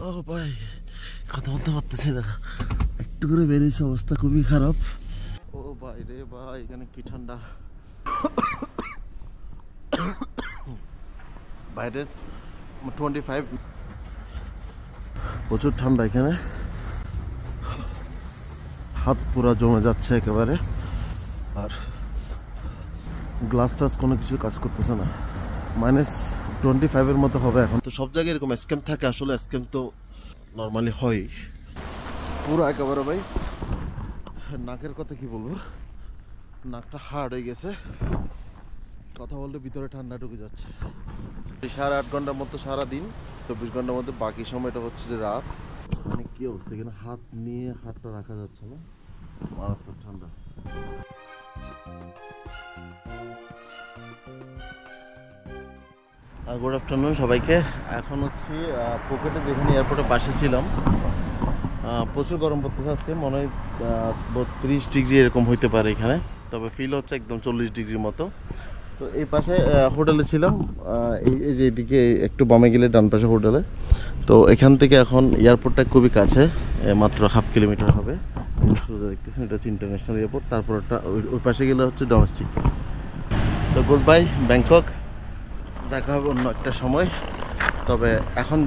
ও ভাই, কথা বলতে পারতেছি না, একটু করে বেরিয়েছে, অবস্থা খুবই খারাপ। ও ভাই রে ভাই, এখানে কি ঠান্ডা। বাইরে 25, প্রচুর ঠান্ডা এখানে, হাত পুরা জমে যাচ্ছে একেবারে, আর গ্লাস টাস কোনো কিছু কাজ করতেছে না। -25 মতো হবে এখন। তো সব জায়গায় এরকম স্ক্যাম থাকে, আসলে স্ক্যাম তো নর্মালি হয় পুরো একেবারে। ভাই নাকের কথা কি বলবো, নাকটা হার্ড হয়ে গেছে, কথা বললে ভিতরে ঠান্ডা ঢুকে যাচ্ছে। 8.5 ঘন্টার মতো সারাদিন, 24 ঘন্টার মধ্যে বাকি সময়টা হচ্ছে যে রাত। মানে কি অবস্থা, এখানে হাত নিয়ে হাতটা রাখা যাচ্ছে না, মারাত্মক ঠান্ডা। গুড আফটারনুন সবাইকে। এখন হচ্ছে ফুকেটে, যেখানে এয়ারপোর্টে পাশে ছিলাম, প্রচুর গরম পড়তেছে আজকে, মনে হয় 32 ডিগ্রি এরকম হইতে পারে এখানে, তবে ফিল হচ্ছে একদম 40 ডিগ্রির মতো। তো এই পাশে হোটেলে ছিলাম, এই যে এদিকে একটু বামে গেলে ডান পাশে হোটেলে। তো এখান থেকে এখন এয়ারপোর্টটা খুবই কাছে, মাত্র 1/2 কিলোমিটার হবে। দেখতেছেন এটা হচ্ছে ইন্টারন্যাশনাল এয়ারপোর্ট, তারপর ওই পাশে গেলে হচ্ছে ডোমেস্টিক। তো গুড বাই ব্যাংকক, দেখা হবে অন্য একটা সময়। তবে এখন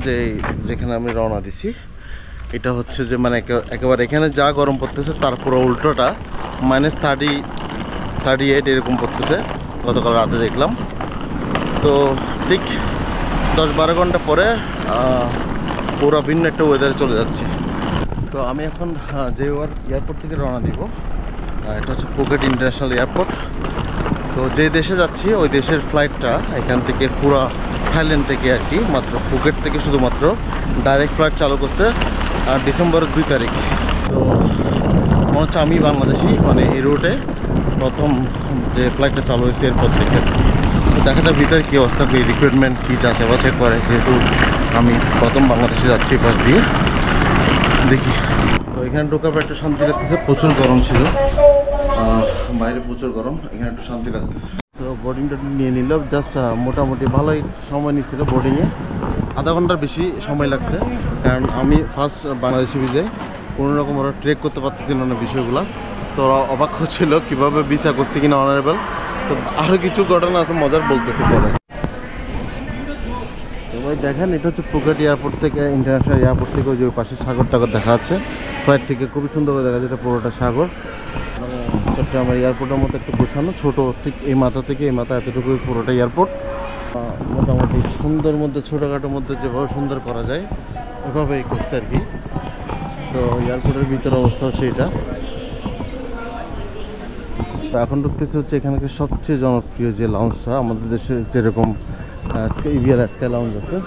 যেখানে আমি রওনা দিছি, এটা হচ্ছে যে মানে একেবারে এখানে যা গরম পড়তেছে তারপরে উল্টোটা -38 এরকম পড়তেছে, গতকাল রাতে দেখলাম। তো ঠিক 10-12 ঘন্টা পরে পুরো ভিন্ন একটা ওয়েদারে চলে যাচ্ছে। তো আমি এখন যে এয়ারপোর্ট থেকে রওনা দিব, এটা হচ্ছে ফুকেট ইন্টারন্যাশনাল এয়ারপোর্ট। তো যে দেশে যাচ্ছি ওই দেশের ফ্লাইটটা এখান থেকে পুরো থাইল্যান্ড থেকে আর কি, মাত্র ফুকেট থেকে শুধুমাত্র ডাইরেক্ট ফ্লাইট চালু করছে ডিসেম্বরের 2 তারিখ। তো মনে হচ্ছে আমি বাংলাদেশি, মানে এই রুটে প্রথম যে ফ্লাইটটা চালু হয়েছে এরপর থেকে। তো দেখা যাক ভিতরে কী অবস্থা, রিক্রুটমেন্ট কী যাচাই বাছাই করে, যেহেতু আমি প্রথম বাংলাদেশে যাচ্ছি এই পাশ দিয়ে, দেখি। তো এখানে ঢোকার পর একটু শান্তি লাগতেছে, প্রচুর গরম ছিল, বাইরে প্রচুর গরম, এখানে একটু শান্তি লাগতেছে। তো বোর্ডিংটা নিয়ে নিল, জাস্ট মোটামুটি ভালোই সময় নিচ্ছিল বোর্ডিংয়ে, আধা ঘন্টার বেশি সময় লাগছে, কারণ আমি ফার্স্ট বাংলাদেশি ভিসায় কোনো রকম ওরা ট্রেক করতে পারতেছিল না বিষয়গুলো। তো ওরা অবাক হচ্ছিল কীভাবে ভিসা করছে কিনা অনারেবল। তো আরও কিছু ঘটনা আছে মজার, বলতেছি পরে। তো ভাই দেখেন, এটা হচ্ছে ফুকেট এয়ারপোর্ট থেকে, ইন্টারন্যাশনাল এয়ারপোর্ট থেকে ওই যে পাশে সাগর টাগর দেখা যাচ্ছে, ফ্লাইট থেকে খুবই সুন্দর করে দেখা যাচ্ছে, এটা পুরোটা সাগর। মানে চট্টগ্রামের এয়ারপোর্টের মতো একটু গোছানো, ছোটো, ঠিক এই মাথা থেকে এই মাথা এতটুকু পুরোটা এয়ারপোর্ট। মোটামুটি সুন্দর মধ্যে, ছোটোখাটোর মধ্যে যেভাবে সুন্দর করা যায় ওইভাবেই করছে আর কি। তো এয়ারপোর্টের ভিতরে অবস্থা হচ্ছে এটা। তো এখন ঢুকতেছে হচ্ছে এখানকার সবচেয়ে জনপ্রিয় যে লাউঞ্জটা, আমাদের দেশে যেরকম ইভিআর স্কাই লাউঞ্জ আছে,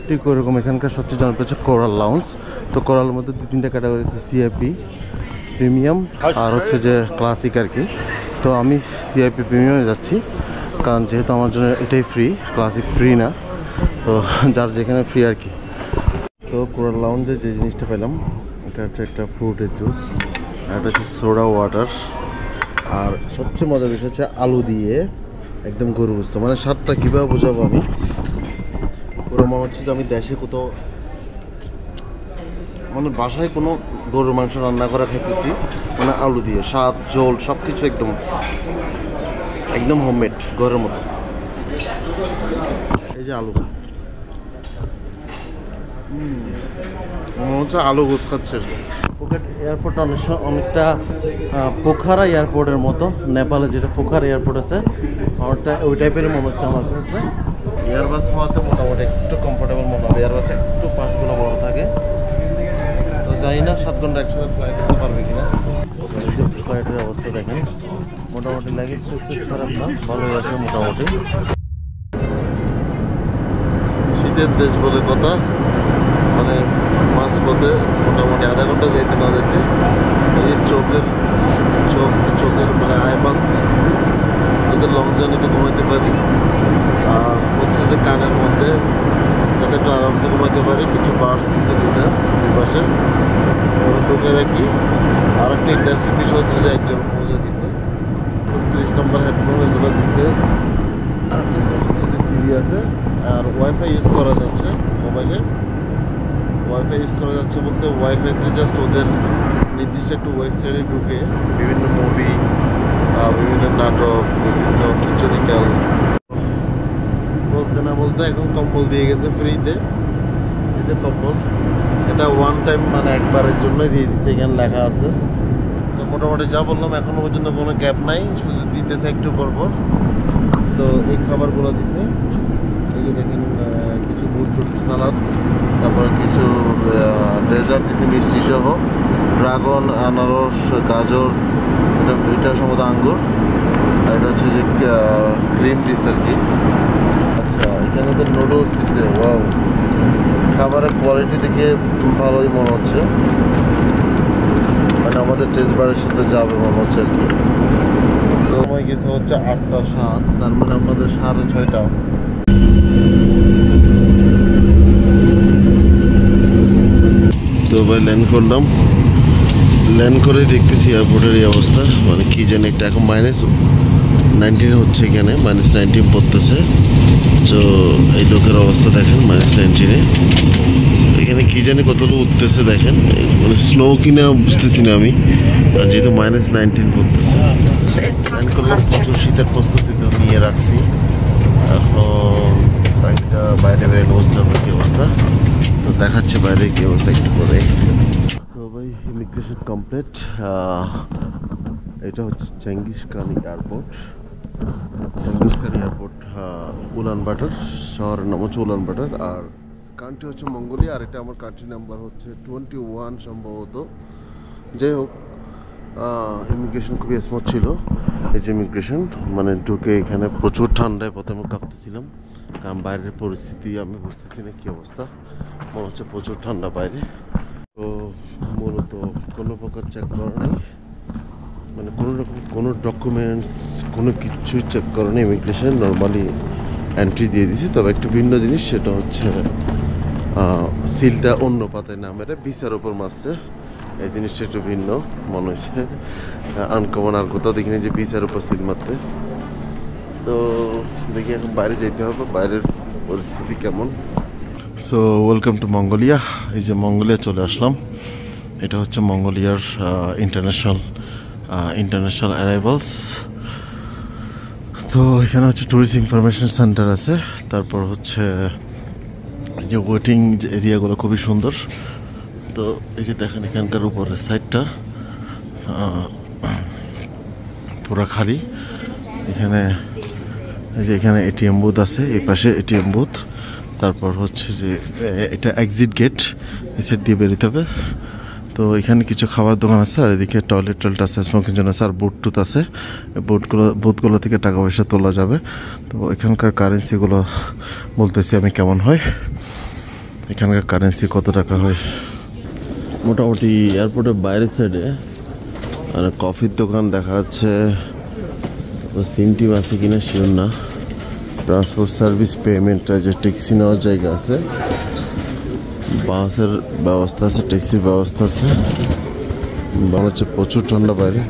ঠিক ওরকম এখানকার সবচেয়ে জনপ্রিয় হচ্ছে কোরাল লাউঞ্জ। তো কোরালের মধ্যে 2-3টা ক্যাটাগরি আছে, সিআইপি, প্রিমিয়াম, আর হচ্ছে যে ক্লাসিক আর কি। তো আমি সিআইপি প্রিমিয়ামে যাচ্ছি, কারণ যেহেতু আমার জন্য এটাই ফ্রি, ক্লাসিক ফ্রি না, তো যার যেখানে ফ্রি আর কি। তো কোরাল লাউঞ্জে যে জিনিসটা পেলাম, এটা হচ্ছে একটা ফ্রুটের জুস, আর এটা হচ্ছে সোডা ওয়াটার, আর সবচেয়ে মজার বিষয় হচ্ছে আলু দিয়ে একদম গরু বুঝতো, মানে স্বাদটা কীভাবে বোঝাবো আমি, পুরো মনে হচ্ছে যে আমি দেশে কোথাও, মানে বাসায় কোনো গরুর মাংস রান্না করা খেতেছি, মানে আলু দিয়ে স্বাদ, ঝোল সব কিছু একদম হোমমেড, ঘরের মতো। এই যে আলু, মনে হচ্ছে আলু গোস খাচ্ছে। ফুকেট এয়ারপোর্ট অনেকটা পোখারা এয়ারপোর্টের মতো, নেপালে যেটা পোখারা এয়ারপোর্ট আছে, অনেকটা ওই টাইপের মনে হচ্ছে আমার কাছে। এয়ারবাস হওয়াতে মোটামুটি একটু কমফোর্টেবল মনে হবে, এয়ারবাসে একটু পাশগুলো বড় থাকে। তো জানি না 7 ঘন্টা একসাথে ফ্লাইট করতে পারবে কিনা। ফ্লাইটের অবস্থা দেখেন, মোটামুটি লাগেজ টেস্টেজ খারাপ না, ভালোই আছে মোটামুটি। শীতের দেশ বলে কথা, মানে মাঝপথে মোটামুটি আধা ঘন্টা যেতে না যেতে এই চোখের মানে আই মাছ নিচ্ছে, যাতে লং জার্নিতে ঘুমাইতে পারি, আর হচ্ছে যে কানের মধ্যে যাতে একটু আরামসে ঘুমাইতে পারি, কিছু বার্ডস দিচ্ছে দুটা দুই পাশে, ঢুকে রাখি। আর একটা ইন্ডাস্ট্রির বিষয় হচ্ছে যে একটা মজা দিচ্ছে, 36 নম্বর হেডফোন এগুলো দিচ্ছে, আর একটা টিভি আছে, আর ওয়াইফাই ইউজ করা যাচ্ছে মোবাইলে। ওয়াইফাই ইউজ করা যাচ্ছে বলতে ওয়াইফাইতে জাস্ট ওদের নির্দিষ্ট একটু ওয়েবসাইটে ঢুকে বিভিন্ন মুভি, বিভিন্ন নাটক, বিভিন্ন হিস্টোরিক্যাল, বলতে না বলতে এখন কম্বল দিয়ে গেছে ফ্রিতে। এই যে কম্বল, এটা ওয়ান টাইম মানে একবারের জন্যই দিয়ে দিচ্ছে, এখানে লেখা আছে। তো মোটামুটি যা বললাম এখনো পর্যন্ত কোনো গ্যাপ নাই, শুধু দিতেছে একটু পরপর। তো এই খাবারগুলো দিছে, এই যে দেখেন কিছু বুট সালাদ, তারপরে কিছু ডেজার্ট দিছে মিষ্টি সহ, ড্রাগন, আনারস, গাজর, এটা সম্ভবত আঙ্গুর, আর এটা হচ্ছে যে ক্রিম দিছে আর কি। আচ্ছা, এখানে তো নুডলস দিছে। ওয়াও, খাবারের কোয়ালিটি দেখে ভালোই মনে হচ্ছে, মানে আমাদের টেস্ট বারের সাথে যাবে মনে হচ্ছে আর কি। তো সময় গেছে হচ্ছে 8:07, তার মানে আমাদের 6:30। তো ভাই ল্যান্ড করলাম, ল্যান্ড করে দেখতেছি এয়ারপোর্টের এই অবস্থা, মানে কি জানি একটা এখন -19 হচ্ছে, এখানে -19 পড়তেছে। তো এই লোকের অবস্থা দেখেন -19-এ, এখানে কি জানি কতগুলো উঠতেছে দেখেন, মানে স্নো কিনা বুঝতেছি না আমি, যেহেতু -19 পড়তেছে। ল্যান্ড করলাম, প্রচুর শীতের প্রস্তুতি তো নিয়ে রাখছি। এখন বাইরে বেরোনো অবস্থা কি অবস্থা, তো দেখাচ্ছে বাইরে কি অবস্থা একটু করে। তো ভাই ইমিগ্রেশন কমপ্লিট। এটা হচ্ছে চেঙ্গিসখানি এয়ারপোর্ট। চেঙ্গিসখানি এয়ারপোর্ট উলানবাটার, শহরের নাম হচ্ছে উলানবাটার, আর কান্ট্রি হচ্ছে মঙ্গোলিয়া, আর এটা আমার কান্ট্রি নাম্বার হচ্ছে 21 সম্ভবত। যাই হোক, ইমিগ্রেশন খুবই স্মুথ ছিল। এই যে ইমিগ্রেশন, মানে ঢুকে এখানে প্রচুর ঠান্ডায় প্রথমে কাঁপতেছিলাম, কারণ বাইরের পরিস্থিতি আমি বুঝতেছি না কী অবস্থা, মনে হচ্ছে প্রচুর ঠান্ডা বাইরে। তো মূলত কোনো প্রকার চেক করা নেই, মানে কোনো রকম কোনো ডকুমেন্টস কোনো কিছুই চেক করে নেই ইমিগ্রেশন, নর্মালি এন্ট্রি দিয়ে দিছি। তবে একটু ভিন্ন জিনিস, সেটা হচ্ছে সিলটা অন্য পাতায় না মেরে ভিসার ওপর মারছে, এই জিনিসটা একটু ভিন্ন মনে হয়েছে, আনকমন আর কোথাও দেখিনি যে ভিসার উপর সিল মারতে। তো দেখি এখন বাইরে যেতে হবে, বাইরের পরিস্থিতি কেমন। So welcome to Mongolia. এই যে মঙ্গোলিয়া চলে আসলাম, এটা হচ্ছে মঙ্গোলিয়ার ইন্টারন্যাশনাল অ্যারাইভালস। তো এখানে হচ্ছে ট্যুরিস্ট ইনফরমেশন সেন্টার আছে, তারপর হচ্ছে যে ওয়েটিং এরিয়াগুলো খুবই সুন্দর। তো এই যে দেখেন এখানকার উপরের সাইডটা পুরা খালি। এখানে এই যে এখানে এটিএম বুথ আছে, এই পাশে এটিএম বুথ, তারপর হচ্ছে যে এটা এক্সিট গেট, এই সাইড দিয়ে বেরোতে হবে। তো এখানে কিছু খাবার দোকান আছে, আর এদিকে টয়লেট আছে, স্মোকিং জোন আছে, আর বুথ আছে। বুথগুলো থেকে টাকা পয়সা তোলা যাবে। তো এখানকার কারেন্সিগুলো বলতেছি আমি কেমন হয়, এখানকার কারেন্সি কত টাকা হয়। মোটামুটি এয়ারপোর্টের বাইরের সাইডে মানে কফির দোকান দেখা যাচ্ছে, সিম টিম আছে কিনা শিওর না। ট্রান্সপোর্ট সার্ভিস পেমেন্টটা যে ট্যাক্সি নেওয়ার জায়গা আছে, বাসের ব্যবস্থা আছে, ট্যাক্সির ব্যবস্থা আছে। মনে হচ্ছে প্রচুর ঠান্ডা বাইরে।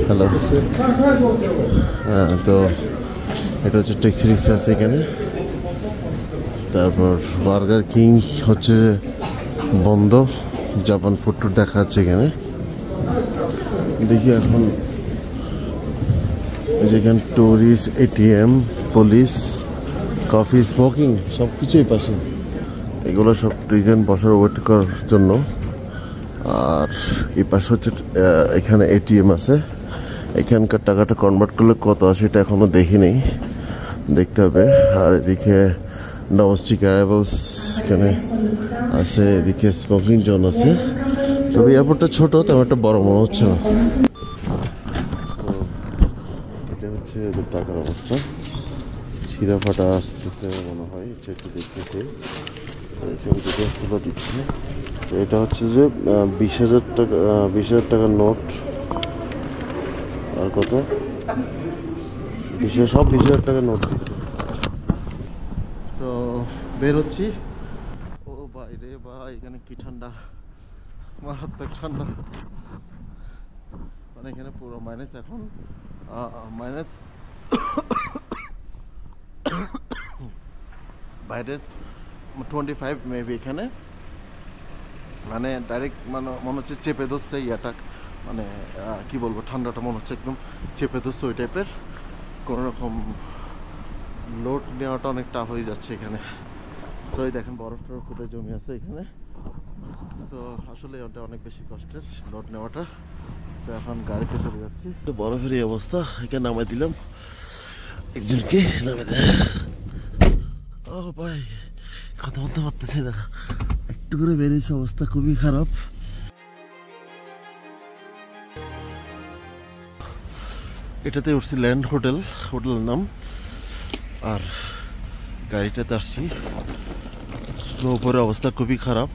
হ্যালো, হ্যাঁ, তো এটা হচ্ছে ট্যাক্সি রিক্সা আছে এখানে। তারপর বার্গার কিং হচ্ছে বন্ধ, জাপান ফুড টুর দেখা যাচ্ছে এখানে। দেখি এখন যেখানে tourist, ATM, police, coffee, smoking সব কিছুই পাশে। এগুলো সব রিজন বসার ওয়েট করার জন্য। আর এই পাশে হচ্ছে এখানে এটিএম আছে, এখানকার টাকাটা কনভার্ট করলে কত আসে এটা এখনও দেখি নেই, দেখতে হবে। আর এদিকে ডোমেস্টিক অ্যারাইভালস এখানে আছে, এদিকে স্মোকিং জোন আছে। তবে এয়ারপোর্টটা ছোটো, তেমন একটা বড় মনে হচ্ছে না। এটা হচ্ছে টাকার অবস্থা, ছিঁড়া ফাটা আসতেছে মনে হয়, একটু দেখতেছি ডিটেলসগুলো দিচ্ছে। তো এটা হচ্ছে যে 20,000 টাকা, 20,000 টাকার নোট। আর কত, সব 20,000 টাকার নোট দিচ্ছে। তো বের হচ্ছি। ও ভাই রে ভাই, এখানে কি ঠান্ডা, মারাত্মক ঠান্ডা। মানে এখানে পুরো মাইনাস, এখন মাইনাস -25 মেবি এখানে। মানে ডাইরেক্ট মানে মনে হচ্ছে চেপে ধরছে ইয়াটা, মানে কি বলবো, ঠান্ডাটা মনে হচ্ছে একদম চেপে ধরছে ওই টাইপের। কোনো রকম লোড নেওয়াটা অনেক টাফ হয়ে যাচ্ছে এখানে। তো এই দেখেন বরফটা কোথায় জমে আছে এখানে। তো আসলে ওটা অনেক বেশি কষ্টের লোড নেওয়াটা। তো এখন গাড়িতে চলে যাচ্ছি। তো বরফের এই অবস্থা, এখানে নামাই দিলাম একজনকে, নামে দেয়। ও ভাই কথা বলতে পারতেছি না, একটু করে বেরিয়েছে, অবস্থা খুবই খারাপ। এটাতে উঠছি ল্যান্ড হোটেল, হোটেলের নাম। আর গাড়িটাতে আসছি, স্নো পরে অবস্থা খুবই খারাপ।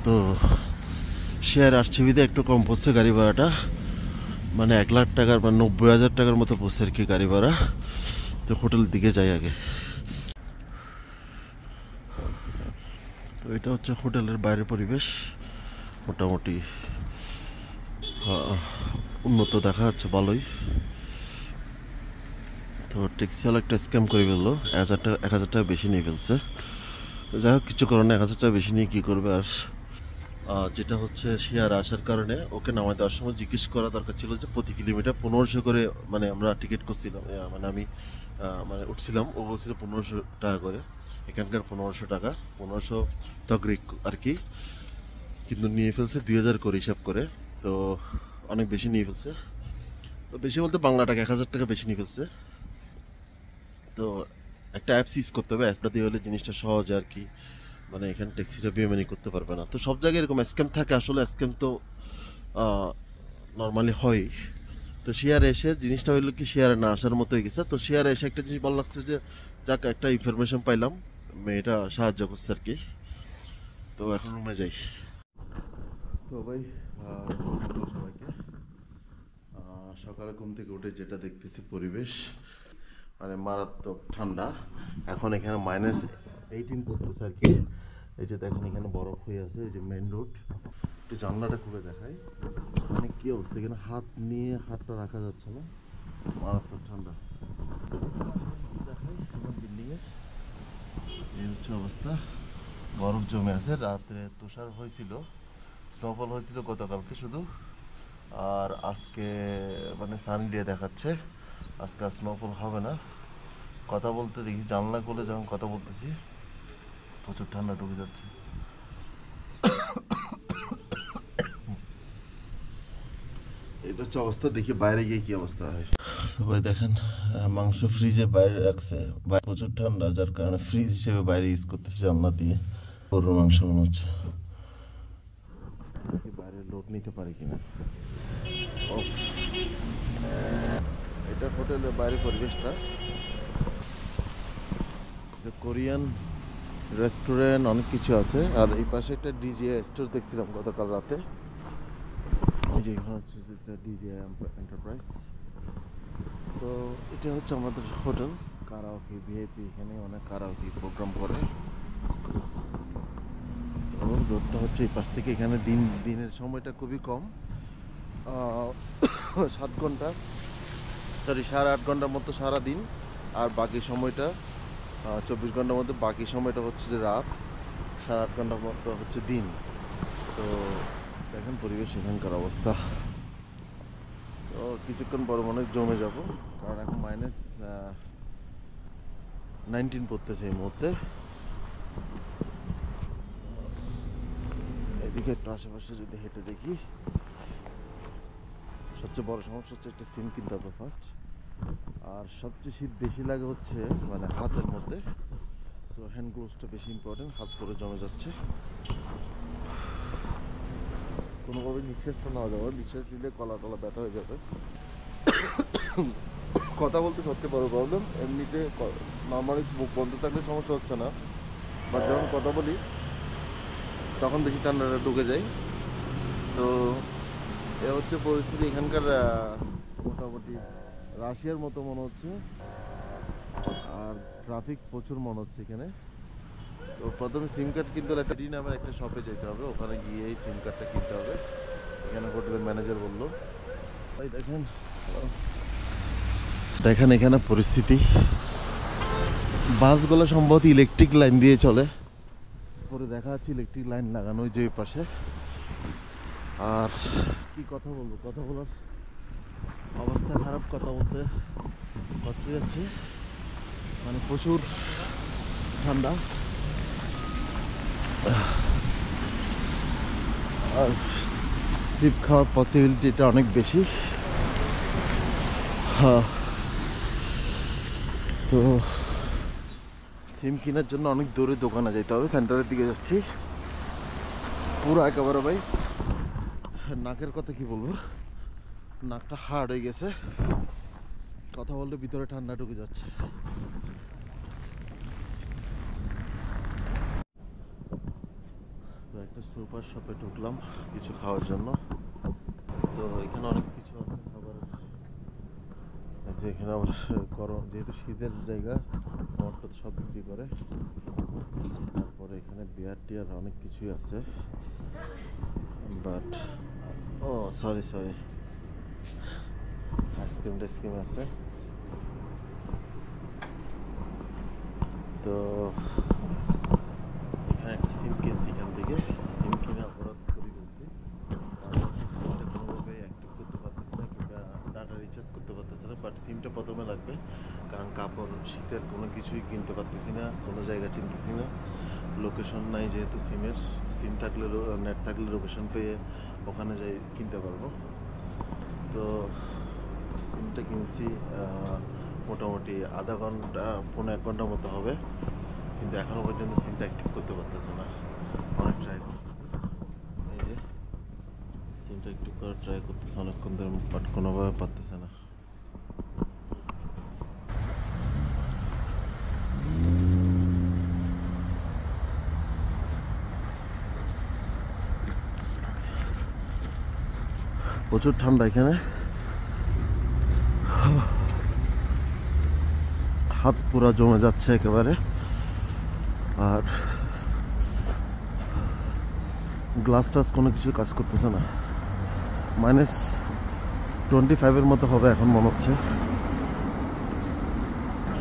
তো শেয়ার আসছে বিধে একটু কম পড়ছে গাড়ি ভাড়াটা, মানে 1 লাখ টাকার বা 90,000 টাকার মতো পড়ছে আর কি গাড়ি ভাড়া। তো হোটেলের দিকে যাই আগে। তো এটা হচ্ছে হোটেলের বাইরের পরিবেশ, মোটামুটি উন্নত দেখা যাচ্ছে ভালোই। তো ট্যাক্সিওয়ালা একটা স্ক্যাম করে ফেললো, 1,000 টাকা বেশি নিয়ে ফেলছে। যাই হোক, কিছু কারণে 1,000 টাকা বেশি নিয়ে কী করবে। আর যেটা হচ্ছে শেয়ার আসার কারণে ওকে নামায় দেওয়ার সময় জিজ্ঞেস করা দরকার ছিল যে প্রতি কিলোমিটার 1500 করে, মানে আমরা টিকিট করছিলাম, মানে আমি মানে উঠছিলাম, ও বলছিল 1500 টাকা করে। এখানকার 1500 টাকা, 1500 তগরিক আর কি, কিন্তু নিয়ে ফেলছে 2000 করে হিসাব করে। তো অনেক বেশি নিয়ে ফেলছে। তো বেশি বলতে বাংলা টাকা 1,000 টাকা বেশি নিয়ে ফেলছে। তো একটা অ্যাপস ইউজ করতে হবে, অ্যাপটা দিয়ে হলে জিনিসটা সহজ আর কি, মানে এখানে ট্যাক্সিটা বেমানি করতে পারবে না। তো সব জায়গায় এরকম স্ক্যাম থাকে, আসলে স্ক্যাম তো নর্মালি হয়। তো শেয়ারে এসে জিনিসটা হইলো কি, শেয়ারে না আসার মতো হয়ে গেছে। তো শেয়ারে এসে একটা জিনিস ভালো লাগছে যে যাক একটা ইনফরমেশন পাইলাম, মেয়েটা সাহায্য করছে আর কি। তো এখন রুমে যাই। তো ভাই সবাইকে সকালে ঘুম থেকে উঠে যেটা দেখতেছি পরিবেশ, মানে মারাত্মক ঠান্ডা। এখন এখানে -18 পড়তেছে আর কি। এই যে দেখেন এখানে বরফ হয়ে আছে, এই যে মেন রোড। একটু জানলাটা খুলে দেখাই, মানে কি অবস্থা, এখানে হাত নিয়ে হাতটা রাখা যাচ্ছে না, মারাত্মক ঠান্ডা। দেখাই আমার বিল্ডিংয়ে এই হচ্ছে অবস্থা, বরফ জমে আছে। রাত্রে তুষার হয়েছিল, স্নোফল হয়েছিল গতকালকে শুধু। আর আজকে মানে সানি ডে দেখাচ্ছে, আজকে আর স্নোফল হবে না। কথা বলতে দেখি, জানলা খুলে যখন কথা বলতেছি প্রচুর ঠান্ডা ঢুকে যাচ্ছে। এটা হচ্ছে অবস্থা, দেখি বাইরে গিয়ে কি অবস্থা হয়। সবাই দেখেন মাংস ফ্রিজে বাইরে রাখছে, প্রচুর ঠান্ডা, যার কারণে ফ্রিজ হিসেবে বাইরে ইউজ করতেছে জানলা দিয়ে। গরুর মাংস মনে হচ্ছে, দেখি বাইরে লোড নিতে পারে কিনা। এটা হোটেলের বাইরে পরিবেশটা, কোরিয়ান রেস্টুরেন্ট অনেক কিছু আছে। আর এই পাশে একটা ডিজিআই স্টোর দেখছিলাম গতকাল রাতে, এই যে এখানে হচ্ছে ডিজিআই এন্টারপ্রাইজ। তো এটা হচ্ছে আমাদের হোটেল কারাওকে ভিআইপি, এখানে অনেক কারাওকে প্রোগ্রাম করে। তো রোডটা হচ্ছে এই পাশ থেকে, এখানে দিনের সময়টা খুবই কম, 7 ঘন্টা, সরি 8.5 ঘন্টার মতো সারা দিন। আর বাকি সময়টা 24 ঘন্টার মধ্যে বাকি সময়টা হচ্ছে যে রাত, 8.5 ঘন্টার মতো হচ্ছে দিন। তো দেখেন পরিবেশ এখানকার অবস্থা। তো কিছুক্ষণ পর মনে জমে যাব, কারণ এখন -19 পড়তেছে এই মুহূর্তে। এদিকে একটু আশেপাশে যদি হেঁটে দেখি, সবচেয়ে বড় সমস্যা হচ্ছে একটা সিম কিনতে হবে ফার্স্ট। আর সবচেয়ে শীত বেশি লাগে হচ্ছে মানে হাতের মধ্যে। সো হ্যান্ড গ্লোভসটা বেশি ইম্পর্টেন্ট, হাত করে জমে যাচ্ছে। কোনোভাবে নিঃশ্বাসটা নেওয়া যাবে, নিঃশ্বাস নিলে কলা ব্যথা হয়ে যাবে। কথা বলতে সবচেয়ে বড় প্রবলেম, এমনিতে নর্মালি মুখ বন্ধ থাকলে সমস্যা হচ্ছে না, বাট যখন কথা বলি তখন বেশি ঠান্ডাটা ঢুকে যায়। তো এ হচ্ছে পরিস্থিতি এখানকার। মোটামুটি রাশিয়ার মতো মনে হচ্ছে, আর ট্রাফিক প্রচুর মনে হচ্ছে এখানে। তো প্রথমে সিম কার্ড কিনতে হলে একটা ডি নামের একটা শপে যেতে হবে, ওখানে গিয়ে এই সিম কার্ডটা কিনতে হবে। এখানে হোটেলের ম্যানেজার বললো। ভাই দেখেন দেখেন এখানে পরিস্থিতি, বাসগুলো সম্ভবত ইলেকট্রিক লাইন দিয়ে চলে। তারপরে দেখা যাচ্ছে ইলেকট্রিক লাইন লাগানো ওই যে ওই পাশে। আর কি কথা বলবো, কথা বলার অবস্থা খারাপ, কথা বলতে কষ্ট যাচ্ছে, মানে প্রচুর ঠান্ডা। আর স্লিপ খাওয়ার পসিবিলিটিটা অনেক বেশি। তো সিম কেনার জন্য অনেক দূরে দোকানে যেতে হবে, সেন্টারের দিকে যাচ্ছি। পুরো একেবারে ভাই নাকের কথা কি বলবো, নাকটা হার্ড হয়ে গেছে, কথা বললে ভিতরে ঠান্ডা ঢুকে যাচ্ছে। তো একটা সুপার শপে ঢুকলাম কিছু খাওয়ার জন্য। তো এখানে অনেক কিছু আছে খাবারের, যে এখানে আবার গরম, যেহেতু শীতের জায়গা, মটর সব বিক্রি করে। তারপরে এখানে বিয়ার টিয়ার অনেক কিছুই আছে, বাট ও সরি আইসক্রিম টাইসক্রিম আছে। তো এখানে একটা সিম কিনছি, এখান থেকে সিম কিনে অপরাধ করে ফেলছি। সিমটা কোনোভাবে অ্যাক্টিভ করতে পারতেছে না, কিংবা ডাটা রিচার্জ করতে পারতেছে না। বাট সিমটা প্রথমে লাগবে, কারণ কাপড় শীতের কোনো কিছুই কিনতে পারতেছি না, কোনো জায়গা চিনতেছি না, লোকেশন নাই যেহেতু সিমের। সিম থাকলে, নেট থাকলে লোকেশন পেয়ে ওখানে যাই কিনতে পারবো। তো সিমটা কিনছি মোটামুটি আধা ঘন্টা 1.5 ঘন্টার মতো হবে, কিন্তু এখনও পর্যন্ত সিমটা অ্যাক্টিভ করতে পারতেছে না। অনেক ট্রাই করতেছে, এই যে সিমটা অ্যাক্টিভ করার ট্রাই করতেছে অনেকক্ষণ ধরে, বাট কোনোভাবে পারতেছে না। প্রচুর ঠান্ডা এখানে, হাত পুরা জমে যাচ্ছে একেবারে। আর গ্লাস টাস কোনো কিছু কাজ করতেছে না। -25 মতো হবে এখন মনে হচ্ছে,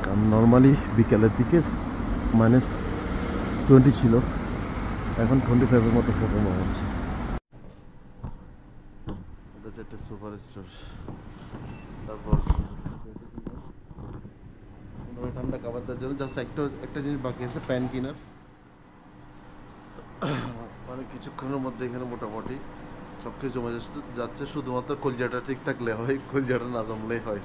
কারণ নর্মালি বিকেলের দিকে -20 ছিল, এখন 25 মতো হবে মনে হচ্ছে। এটা হচ্ছে একটা সুপার স্টোর। তারপর ঠান্ডা খাবার দেওয়ার জন্য জাস্ট একটা জিনিস বাকি আছে, প্যান কিনার। মানে কিছুক্ষণের মধ্যে এখানে মোটামুটি সব কিছু জমে যাচ্ছে, শুধুমাত্র কলজাটা ঠিক থাকলে হয়, কলজাটা না জমলেই হয়।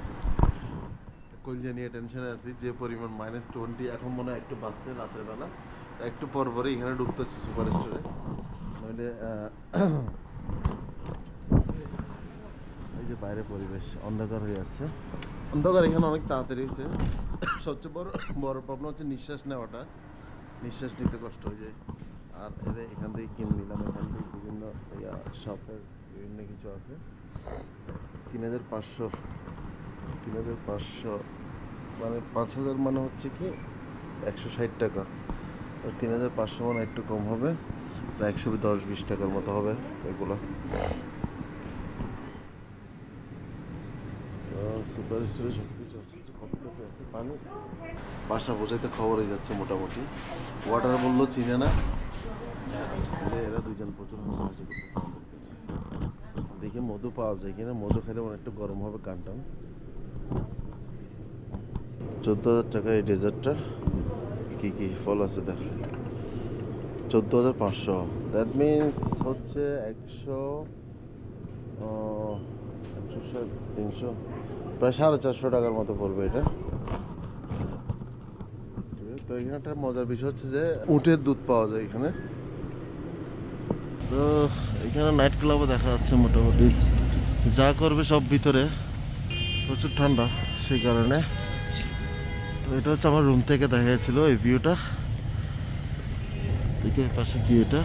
কলজা নিয়ে টেনশনে আছি, যে পরিমাণ -20, এখন মনে হয় একটু বাড়ছে রাতের বেলা, একটু পর পরে এখানে ঢুকতে হচ্ছে সুপার স্টোরে, নইলে এই যে বাইরে পরিবেশ অন্ধকার হয়ে আসছে। অন্ধকার এখানে অনেক তাড়াতাড়ি হয়েছে। সবচেয়ে বড় প্রবলেম হচ্ছে নিঃশ্বাস নেওয়াটা, নিঃশ্বাস নিতে কষ্ট হয়ে যায়। আর এখান থেকে কিনে নিলাম, এখান থেকে বিভিন্ন শপের বিভিন্ন কিছু আছে। 3500 মানে 5000 মানে হচ্ছে কি 160 টাকা, 3500 মানে একটু কম হবে, প্রায় 110-20 টাকার মতো হবে এগুলো। সুপার স্টোরে সব কিছু আছে, পানি বাসা বোঝাইতে খবর হয়ে যাচ্ছে মোটামুটি। ওয়াটার বললো চিনে না, এরা দুজন প্রচুর সাহায্য করতেছে। দেখি মধু পাওয়া যায় কিনা, মধু খেলে অনেকটা গরম হবে কান টান। 14,000 টাকা এই ডেজার্টটা। কি কি ফল আছে দেখ, 14,500, দ্যাট মিনস হচ্ছে 300 প্রায় 450 টাকার মতো পড়বে এটা। তো এখানে একটা মজার বিষয় হচ্ছে যে উটের দুধ পাওয়া যায় এখানে। তো এখানে নাইট ক্লাবও দেখা যাচ্ছে মোটামুটি, যা করবে সব ভিতরে, প্রচুর ঠান্ডা সেই কারণে। তো এটা হচ্ছে আমার রুম থেকে দেখা গেছিল এই ভিউটা, ঠিক পাশে কি এটা